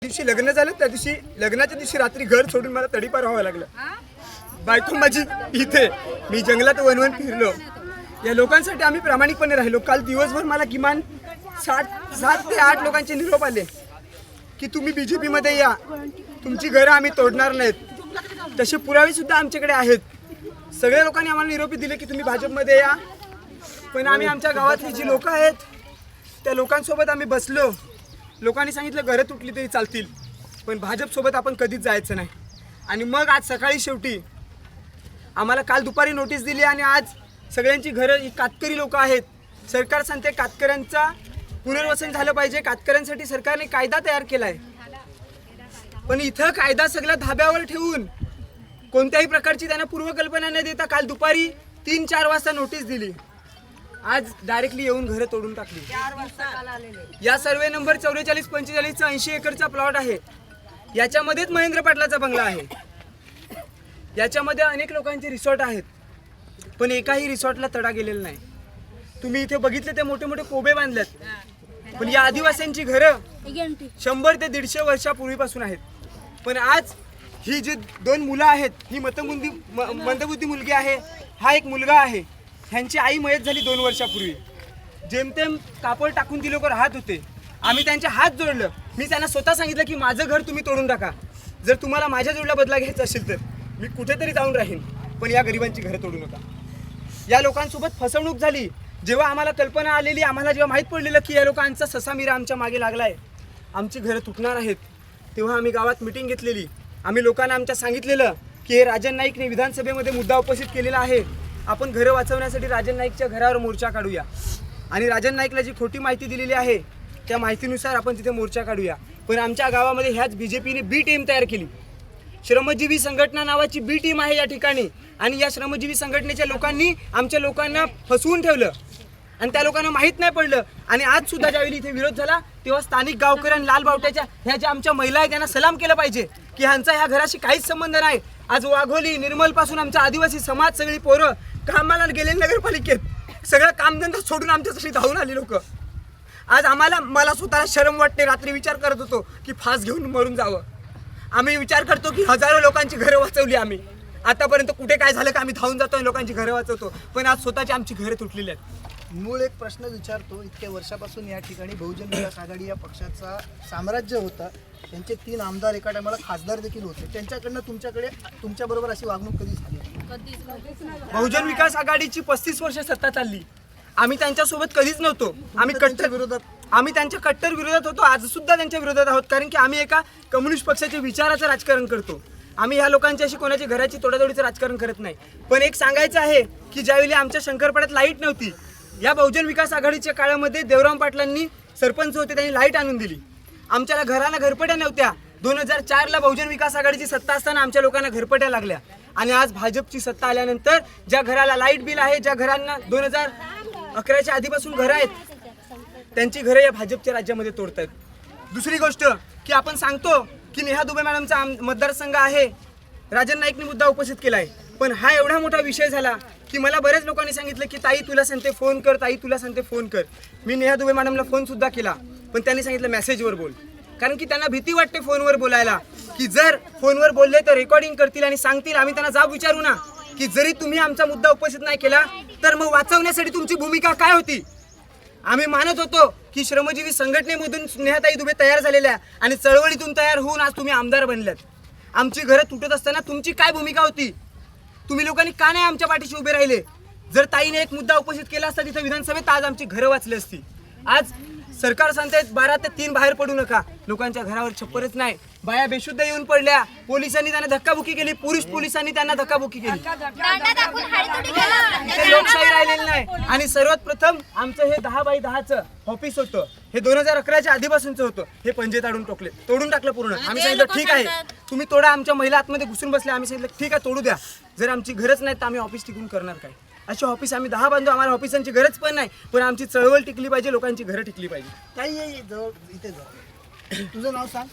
दिवशी लग्न झालं त्या दिवशी लग्नाच्या दिवशी रात्री घर सोडून मला तडीपार व्हावं लागलं. बायको माझी इथे, मी जंगलात वनवन फिरलो. या लोकांसाठी आम्ही प्रामाणिकपणे राहिलो. काल दिवसभर मला किमान 7 ते 8 लोकांचे निरोप आले की तुम्ही बीजेपी मध्ये या, तुमची घरं आम्ही तोडणार नाहीत. तसे पुरावे सुद्धा आमच्याकडे आहेत. सगळ्या लोकांनी आम्हाला निरोप दिले की तुम्ही भाजपमध्ये या. पण आम्ही आमच्या गावातली जी लोक आहेत त्या लोकांसोबत आम्ही बसलो. लोकांनी सांगितलं घरं तुटली तरी चालतील, पण भाजपसोबत आपण कधीच जायचं नाही. आणि मग आज सकाळी शेवटी आम्हाला काल दुपारी नोटीस दिली आणि आज सगळ्यांची घरं ही कातकरी लोक आहेत. सरकार सांगते कातकऱ्यांचा पुनर्वसन झालं पाहिजे, कातकऱ्यांसाठी सरकारने कायदा तयार केला आहे. पण इथं कायदा सगळा धाब्यावर ठेवून कोणत्याही प्रकारची त्यांना पूर्वकल्पना न देता काल दुपारी 3-4 वाजता नोटीस दिली. आज डायरेक्टली येऊन घरं तोडून टाकली. या सर्वे नंबर 4445 80 एकरचा प्लॉट आहे. याच्यामध्येच महेंद्र पाटलाचा बंगला आहे. याच्यामध्ये अनेक लोकांचे रिसॉर्ट आहेत, पण एकाही रिसॉर्टला तडा गेलेला नाही. तुम्ही इथे बघितले ते मोठे मोठे कोबे बांधलेत, पण या आदिवासींची घरं 100 ते 150 वर्षापूर्वीपासून आहेत. पण आज ही जी 2 मुलं आहेत, ही मंदबुद्धी मुलगी आहे, हा एक मुलगा आहे. ह्यांची आई मयत झाली 2 वर्षापूर्वी. जेमतेम कापड टाकून ती लोक राहत होते. आम्ही त्यांचे हात जोडलं. मी त्यांना स्वतः सांगितलं की माझं घर तुम्ही तोडून टाका. जर तुम्हाला माझ्या जोडला बदला घ्यायचा असेल तर मी कुठेतरी जाऊन राहीन, पण या गरिबांची घरं तोडू नका. या लोकांसोबत फसवणूक झाली. जेव्हा आम्हाला कल्पना आलेली, आम्हाला जेव्हा माहीत पडलेलं की या लोकांचा ससामिरा आमच्या मागे लागलाय, आमची घरं तुटणार आहेत, तेव्हा आम्ही गावात मिटिंग घेतलेली. आम्ही लोकांना आमच्या सांगितलेलं की हे राजन नाईकने विधानसभेमध्ये मुद्दा उपस्थित केलेला आहे, आपण घरं वाचवण्यासाठी राजन नाईकच्या घरावर मोर्चा काढूया. आणि राजन नाईकला जी खोटी माहिती दिलेली आहे त्या माहितीनुसार आपण तिथे मोर्चा काढूया. पण आमच्या गावामध्ये ह्याच बीजेपीने बी टीम तयार केली. श्रमजीवी संघटना नावाची बी टीम आहे या ठिकाणी. आणि या श्रमजीवी संघटनेच्या लोकांनी आमच्या लोकांना फसवून ठेवलं आणि त्या लोकांना माहीत नाही पडलं. आणि आज सुद्धा ज्यावेळी इथे विरोध झाला तेव्हा स्थानिक गावकऱ्यांनी लाल बावट्याच्या ह्या ज्या आमच्या महिला आहेत त्यांना सलाम केलं पाहिजे की ह्यांचा ह्या घराशी काहीच संबंध नाही. आज वाघोली निर्मलपासून आमच्या आदिवासी समाज सगळी पोरं कामाला गेले नगरपालिकेत, सगळं कामधंदा सोडून आमच्यासाठी धावून आली लोक. आज मला स्वतःला शरम वाटते. रात्री विचार करत होतो की फास घेऊन मरून जावं. आम्ही विचार करतो की हजारो लोकांची घरं वाचवली आम्ही. आतापर्यंत कुठे काय झालं का आम्ही धावून जातो लोकांची घरं वाचवतो, पण आज स्वतःची आमची घरं तुटलेली आहेत. मूळ एक प्रश्न विचारतो. इतक्या वर्षापासून या ठिकाणी बहुजन विकास आघाडी या पक्षाचा साम्राज्य होता. त्यांचे 3 आमदार एका टायमाला खासदार देखील होते. त्यांच्याकडनं तुमच्याबरोबर अशी वागणूक कधी झाली? बहुजन विकास आघाडीची 35 वर्ष सत्ता चालली. आम्ही त्यांच्यासोबत कधीच नव्हतो. आम्ही त्यांच्या कट्टर विरोधात होतो. आज सुद्धा त्यांच्या विरोधात आहोत, कारण की आम्ही एका कम्युनिस्ट पक्षाच्या विचाराचं राजकारण करतो. आम्ही ह्या लोकांची अशी कोणाची घराची तोडातोडीचं राजकारण करत नाही. पण एक सांगायचं आहे की ज्यावेळी आमच्या शंकरपाड्यात लाईट नव्हती, या बहुजन विकास आघाडीच्या काळामध्ये देवराम पाटलांनी सरपंच होते, त्यांनी लाईट आणून दिली. आमच्या घराला घरपट्या नव्हत्या. 2004ला बहुजन विकास आघाडीची सत्ता असताना आमच्या लोकांना घरपट्या लागल्या. आणि आज भाजपची सत्ता आल्यानंतर ज्या घराला लाईट बिल आहे, ज्या घरांना 2011च्या आधीपासून घरं आहेत, त्यांची घरं या भाजपच्या राज्यामध्ये तोडतायत. दुसरी गोष्ट की आपण सांगतो की नेहा दुबे मॅडमचा मतदारसंघ आहे, राजन नाईकने मुद्दा उपस्थित केला आहे. पण हा एवढा मोठा विषय झाला की मला बऱ्याच लोकांनी सांगितलं की ताई तुला सांगते फोन कर, ताई तुला सांगते फोन कर. मी नेहा दुबे मॅडमला फोन सुद्धा केला, पण त्यांनी सांगितलं मेसेजवर बोल. कारण की त्यांना भीती वाटते फोनवर बोलायला, की जर फोनवर बोलले तर रेकॉर्डिंग करतील आणि सांगतील. आम्ही त्यांना जाब विचारू ना की जरी तुम्ही आमचा मुद्दा उपस्थित नाही केला तर मग वाचवण्यासाठी तुमची भूमिका काय होती? आम्ही मानत होतो की श्रमजीवी संघटनेमधून नेहाताई दुबे तयार झालेल्या आणि चळवळीतून तयार होऊन आज तुम्ही आमदार बनल्यात. आमची घरं तुटत असताना तुमची काय भूमिका होती? तुम्ही लोकांनी का नाही आमच्या पाठीशी उभे राहिले? जर ताईने एक मुद्दा उपस्थित केला असता तिथे विधानसभेत, आज आमची घरं वाचली असती. आज सरकार सांगतायत 12 ते 3 बाहेर पडू नका. लोकांच्या घरावर छप्परच नाही. बाया बेशुद्ध येऊन पडल्या. पोलिसांनी त्यांना धक्काबुक्की केली. पुरुष पोलिसांनी त्यांना धक्काबुक्की केली. इथे लोकशाही राहिलेली नाही. आणि सर्वात प्रथम आमचं हे 10x10चं ऑफिस होतं, हे 2011च्या आधीपासूनचं होतं. हे पंजे तोडून टाकलं पूर्ण. आम्ही सांगितलं ठीक आहे तुम्ही तोडा. आमच्या महिला आतमध्ये घुसून बसल्या. आम्ही सांगितलं ठीक आहे तोडू द्या. जर आमची गरज नाही तर आम्ही ऑफिस टिकून करणार काय? अशी ऑफिस आम्ही 10 बांधतो. आम्हाला ऑफिसांची गरज पण नाही, पण आमची चळवळ टिकली पाहिजे, लोकांची घरं टिकली पाहिजे. काही इथे जा. तुझं नाव सांग.